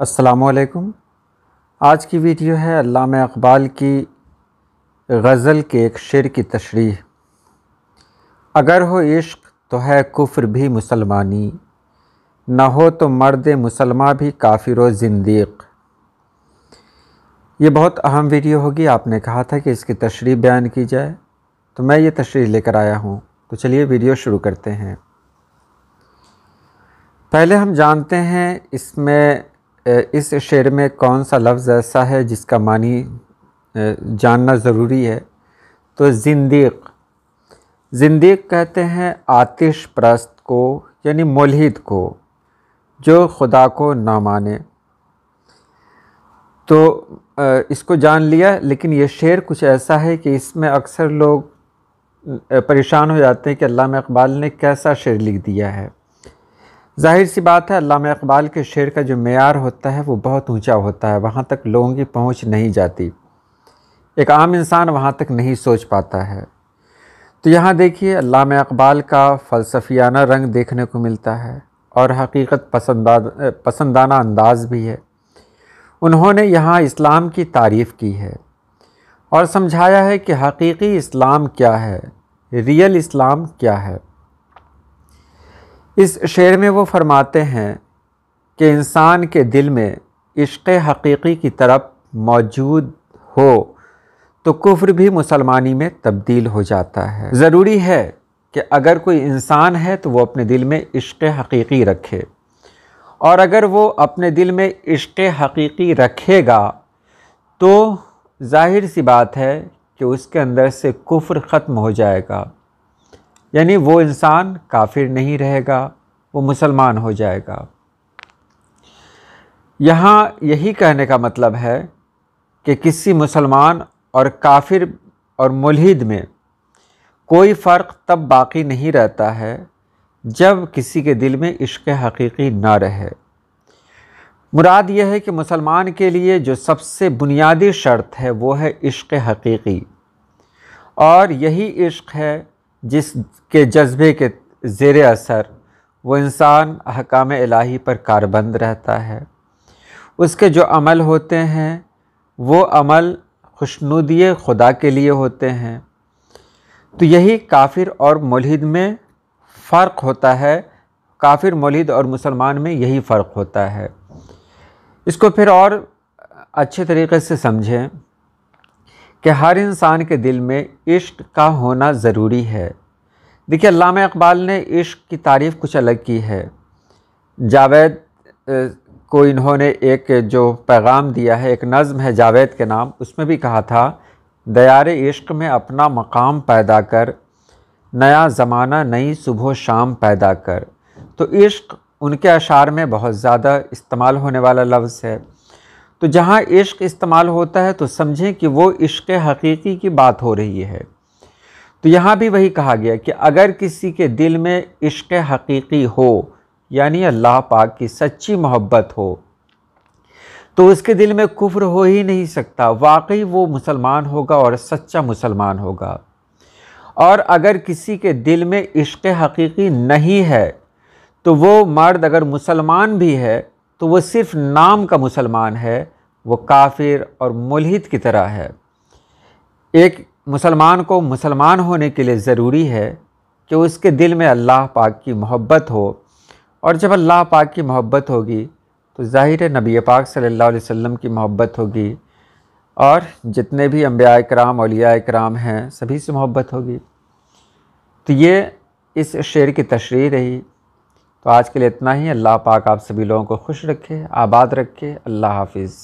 अस्सलामुअलैकुम। आज की वीडियो है अल्लामा इक़बाल की गज़ल के एक शेर की तशरीह। अगर हो इश्क तो है कुफ्र भी मुसलमानी, न हो तो मर्द मुसलमान भी काफिर व ज़िंदीक़। ये बहुत अहम वीडियो होगी। आपने कहा था कि इसकी तशरीह बयान की जाए, तो मैं ये तशरीह लेकर आया हूँ। तो चलिए वीडियो शुरू करते हैं। पहले हम जानते हैं इसमें इस शेर में कौन सा लफ्ज़ ऐसा है जिसका मानी जानना ज़रूरी है। तो ज़िंदीक़, ज़िंदीक़ कहते हैं आतिश परस्त को, यानी मुल्हिद को, जो खुदा को ना माने। तो इसको जान लिया। लेकिन ये शेर कुछ ऐसा है कि इसमें अक्सर लोग परेशान हो जाते हैं कि अल्लामा इक़बाल ने कैसा शेर लिख दिया है। ज़ाहिर सी बात है, अल्लामा इक़बाल के शेर का जो मेयार होता है वो बहुत ऊंचा होता है, वहाँ तक लोगों की पहुँच नहीं जाती, एक आम इंसान वहाँ तक नहीं सोच पाता है। तो यहाँ देखिए अल्लामा इक़बाल का फ़लसफ़ियाना रंग देखने को मिलता है और हकीकत पसंदाना अंदाज़ भी है। उन्होंने यहाँ इस्लाम की तारीफ़ की है और समझाया है कि हकीकी इस्लाम क्या है, रियल इस्लाम क्या है। इस शेर में वो फरमाते हैं कि इंसान के दिल में इश्क़ हकीकी की तरफ मौजूद हो तो कुफ्र भी मुसलमानी में तब्दील हो जाता है। ज़रूरी है कि अगर कोई इंसान है तो वो अपने दिल में इश्क़ हकीकी रखे, और अगर वो अपने दिल में इश्क़ हकीकी रखेगा तो ज़ाहिर सी बात है कि उसके अंदर से कुफ्र ख़त्म हो जाएगा, यानी वो इंसान काफिर नहीं रहेगा, वो मुसलमान हो जाएगा। यहाँ यही कहने का मतलब है कि किसी मुसलमान और काफिर और मुल्हिद में कोई फ़र्क तब बाकी नहीं रहता है जब किसी के दिल में इश्क़ हकीकी ना रहे। मुराद यह है कि मुसलमान के लिए जो सबसे बुनियादी शर्त है वो है इश्क़ हकीकी, और यही इश्क़ है जिसके जज्बे के ज़ेरे असर वो इंसान अहकाम इलाही पर कारबंद रहता है। उसके जो अमल होते हैं वो अमल खुशनुदी खुदा के लिए होते हैं। तो यही काफिर और मुल्हिद में फ़र्क होता है, काफिर मुल्हिद और मुसलमान में यही फ़र्क होता है। इसको फिर और अच्छे तरीक़े से समझें कि हर इंसान के दिल में इश्क का होना ज़रूरी है। देखिए अल्लामा इक़बाल ने इश्क की तारीफ़ कुछ अलग की है। जावेद को इन्होंने एक जो पैगाम दिया है, एक नज़्म है जावेद के नाम, उसमें भी कहा था, दयारे इश्क में अपना मकाम पैदा कर, नया ज़माना नई सुबह शाम पैदा कर। तो इश्क उनके अशार में बहुत ज़्यादा इस्तेमाल होने वाला लफ्ज़ है। तो जहाँ इश्क इस्तेमाल होता है तो समझें कि वो इश्क़ हकीकी की बात हो रही है। तो यहाँ भी वही कहा गया कि अगर किसी के दिल में इश्क़ हकीकी हो, यानी अल्लाह पाक की सच्ची मोहब्बत हो, तो उसके दिल में कुफ्र हो ही नहीं सकता। वाकई वो मुसलमान होगा और सच्चा मुसलमान होगा। और अगर किसी के दिल में इश्क़ हकीकी नहीं है तो वो मर्द अगर मुसलमान भी है तो वो सिर्फ़ नाम का मुसलमान है, वो काफिर और मुल्हिद की तरह है। एक मुसलमान को मुसलमान होने के लिए ज़रूरी है कि उसके दिल में अल्लाह पाक की मोहब्बत हो, और जब अल्लाह पाक की मोहब्बत होगी तो ज़ाहिर है नबी पाक सल्लल्लाहु अलैहि वसल्लम की मोहब्बत होगी, और जितने भी अम्बिया इकराम औलिया इकराम हैं सभी से मोहब्बत होगी। तो ये इस शेर की तशरीह रही। तो आज के लिए इतना ही। अल्लाह पाक आप सभी लोगों को खुश रखे, आबाद रखे। अल्लाह हाफिज़।